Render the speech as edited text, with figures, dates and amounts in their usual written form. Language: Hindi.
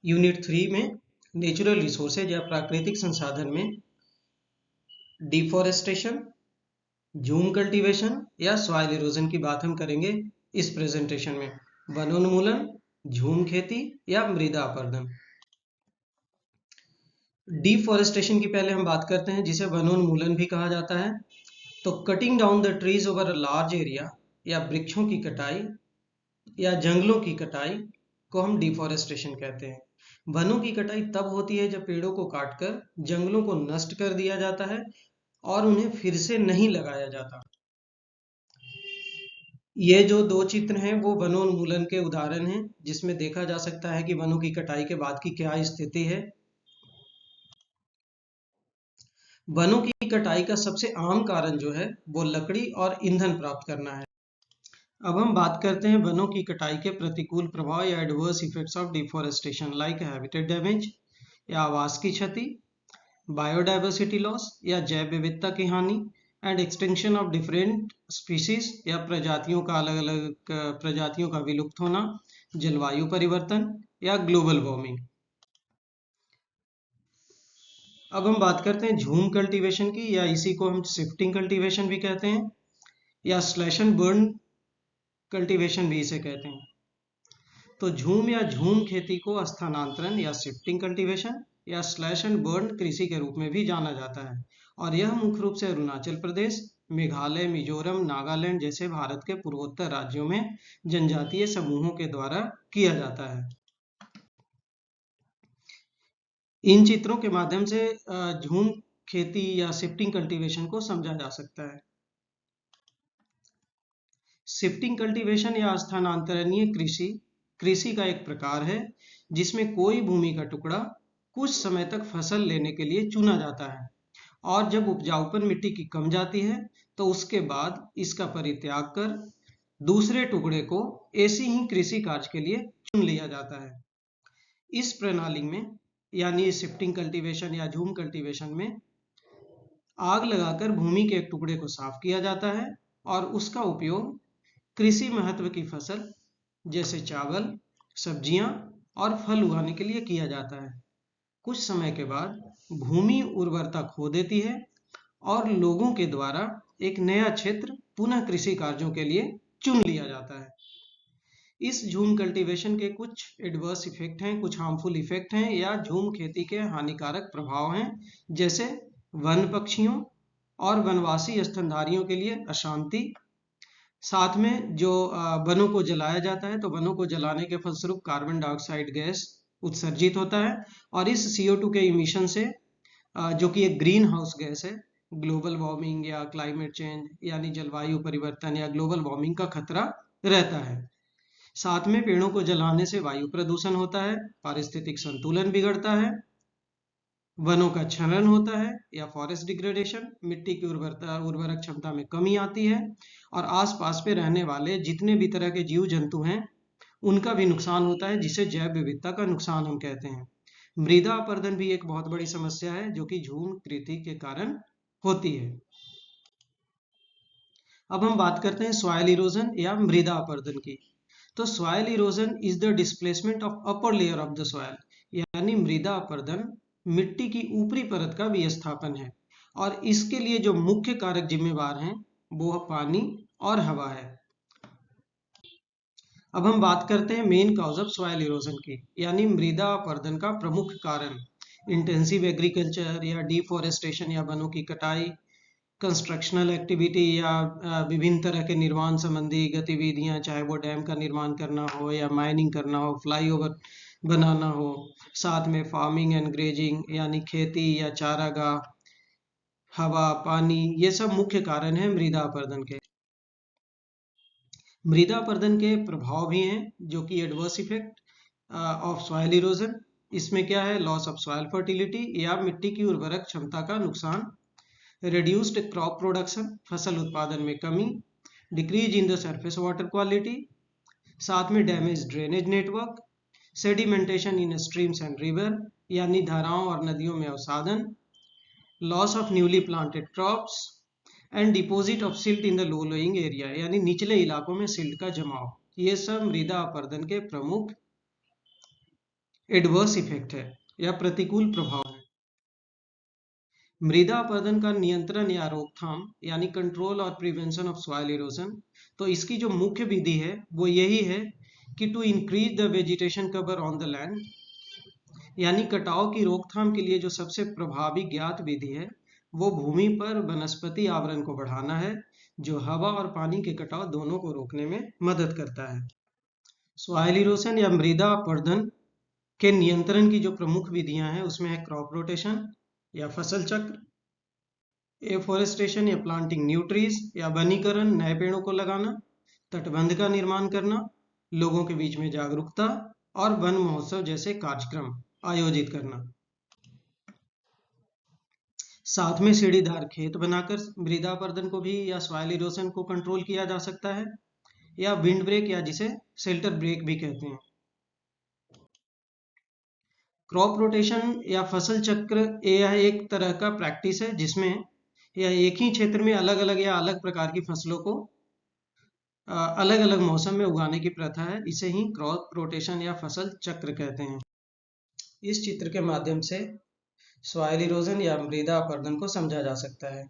यूनिट 3 में नेचुरल रिसोर्सेज या प्राकृतिक संसाधन में डिफॉरेस्टेशन, झूम कल्टीवेशन या सॉइल इरोजन की बात हम करेंगे इस प्रेजेंटेशन में। वनोन्मूलन, झूम खेती या मृदा अपरदन। डिफॉरेस्टेशन की पहले हम बात करते हैं, जिसे वनोन्मूलन भी कहा जाता है। तो cutting down the trees over a large area या वृक्षों की कटाई या जंगलों की कटाई को हम डिफॉरेस्टेशन कहते हैं। वनों की कटाई तब होती है जब पेड़ों को काटकर जंगलों को नष्ट कर दिया जाता है और उन्हें फिर से नहीं लगाया जाता। ये जो दो चित्र हैं वो वनोन्मूलन के उदाहरण हैं, जिसमें देखा जा सकता है कि वनों की कटाई के बाद की क्या स्थिति है। वनों की कटाई का सबसे आम कारण जो है वो लकड़ी और ईंधन प्राप्त करना है। अब हम बात करते हैं वनों की कटाई के प्रतिकूल प्रभाव या adverse effects of deforestation, like habitat damage या आवास की क्षति, बायोडाइवर्सिटी लॉस या जैव विविधता की हानि, and extinction of different species या प्रजातियों का अलग अलग प्रजातियों का विलुप्त होना, जलवायु परिवर्तन या ग्लोबल वार्मिंग। अब हम बात करते हैं झूम कल्टीवेशन की, या इसी को हम शिफ्टिंग कल्टीवेशन भी कहते हैं, या स्लैश एंड बर्न कल्टीवेशन भी इसे कहते हैं। तो झूम या झूम खेती को स्थानांतरण या शिफ्टिंग कल्टीवेशन या स्लैश एंड बर्न कृषि के रूप में भी जाना जाता है, और यह मुख्य रूप से अरुणाचल प्रदेश, मेघालय, मिजोरम, नागालैंड जैसे भारत के पूर्वोत्तर राज्यों में जनजातीय समूहों के द्वारा किया जाता है। इन चित्रों के माध्यम से झूम खेती या शिफ्टिंग कल्टीवेशन को समझा जा सकता है। शिफ्टिंग कल्टीवेशन या स्थानांतरणीय कृषि कृषि का एक प्रकार है जिसमें कोई भूमि का टुकड़ा कुछ समय तक फसल लेने के लिए चुना जाता है, और जब उपजाऊपन मिट्टी की कम जाती है तो उसके बाद इसका परित्याग कर दूसरे टुकड़े को ऐसी ही कृषि कार्य के लिए चुन लिया जाता है। इस प्रणाली में यानी शिफ्टिंग कल्टीवेशन या झूम कल्टीवेशन में आग लगाकर भूमि के एक टुकड़े को साफ किया जाता है और उसका उपयोग कृषि महत्व की फसल जैसे चावल, सब्जियां और फल उगाने के लिए किया जाता है। कुछ समय के बाद भूमि उर्वरता खो देती है और लोगों के द्वारा एक नया क्षेत्र पुनः कृषि कार्यों के लिए चुन लिया जाता है। इस झूम कल्टीवेशन के कुछ एडवर्स इफेक्ट हैं, कुछ हार्मफुल इफेक्ट हैं या झूम खेती के हानिकारक प्रभाव हैं, जैसे वन पक्षियों और वनवासी स्तनधारियों के लिए अशांति। साथ में जो वनों को जलाया जाता है तो वनों को जलाने के फलस्वरूप कार्बन डाइऑक्साइड गैस उत्सर्जित होता है, और इस CO2 के इमिशन से जो कि एक ग्रीन हाउस गैस है, ग्लोबल वार्मिंग या क्लाइमेट चेंज यानी जलवायु परिवर्तन या ग्लोबल वार्मिंग का खतरा रहता है। साथ में पेड़ों को जलाने से वायु प्रदूषण होता है, पारिस्थितिक संतुलन बिगड़ता है, वनों का क्षरण होता है या फॉरेस्ट डिग्रेडेशन, मिट्टी की उर्वरक क्षमता में कमी आती है, और आसपास पे रहने वाले जितने भी तरह के जीव जंतु हैं उनका भी नुकसान होता है, जिसे जैव विविधता का नुकसान हम कहते हैं। मृदा अपरदन भी एक बहुत बड़ी समस्या है जो कि झूम खेती के कारण होती है। अब हम बात करते हैं सॉइल इरोजन या मृदा अपरदन की। तो soil erosion is the displacement of upper layer of the soil, यानी मृदा अपरदन मिट्टी की ऊपरी परत का विस्थापन है, और इसके लिए जो मुख्य कारक जिम्मेवार हैं वो पानी और हवा है। अब हम बात करते हैं main cause of soil erosion की, यानी मृदा अपरदन का प्रमुख कारण। इंटेंसिव एग्रीकल्चर या डिफॉरेस्टेशन या वनों की कटाई, कंस्ट्रक्शनल एक्टिविटी या विभिन्न तरह के निर्माण संबंधी गतिविधियां, चाहे वो डैम का निर्माण करना हो या माइनिंग करना हो, फ्लाईओवर बनाना हो, साथ में फार्मिंग एंड ग्रेजिंग यानी खेती या चारागाह, हवा, पानी, ये सब मुख्य कारण हैं मृदा अपरदन के। मृदा अपरदन के प्रभाव भी हैं जो कि adverse effect of soil erosion. इसमें क्या है? लॉस ऑफ सॉइल फर्टिलिटी या मिट्टी की उर्वरक क्षमता का नुकसान, रिड्यूस्ड क्रॉप प्रोडक्शन फसल उत्पादन में कमी, decrease in the surface water quality, साथ में damage drainage network, sedimentation in streams and river यानी धाराओं और नदियों में अवसादन, loss of newly planted crops and deposit of silt in the low lowing area यानी निचले इलाकों में सिल्ट का जमाव। ये सब मृदा अपरदन के प्रमुख एडवर्स इफेक्ट है या प्रतिकूल प्रभाव है। मृदा अपरदन का नियंत्रण या रोकथाम यानी कंट्रोल और प्रिवेंशन ऑफ सॉइल इरोजन, तो इसकी जो मुख्य विधि है वो यही है कि to increase the vegetation cover on the land, यानी कटाव की रोकथाम के लिए जो सबसे प्रभावी ज्ञात विधि है वो भूमि पर वनस्पति आवरण को बढ़ाना है, जो हवा और पानी के कटाव दोनों को रोकने में मदद करता है। सॉइल इरोजन या मृदा अपरदन के नियंत्रण की जो प्रमुख विधियां हैं उसमें है क्रॉप रोटेशन या फसल चक्र, एफोरेस्टेशन या प्लांटिंग न्यू ट्रीज या वनीकरण नए पेड़ों को लगाना, तटबंध का निर्माण करना, लोगों के बीच में जागरूकता और वन महोत्सव जैसे कार्यक्रम आयोजित करना। साथ में सीढ़ीदार खेत बनाकर मृदा अपरदन को भी या सॉइल इरोजन को कंट्रोल किया जा सकता है, या विंड ब्रेक या जिसे शेल्टर ब्रेक भी कहते हैं। क्रॉप रोटेशन या फसल चक्र यह एक तरह का प्रैक्टिस है जिसमें यह एक ही क्षेत्र में अलग अलग या अलग प्रकार की फसलों को अलग अलग मौसम में उगाने की प्रथा है। इसे ही क्रॉप रोटेशन या फसल चक्र कहते हैं। इस चित्र के माध्यम से सॉइल इरोजन या मृदा अपरदन को समझा जा सकता है।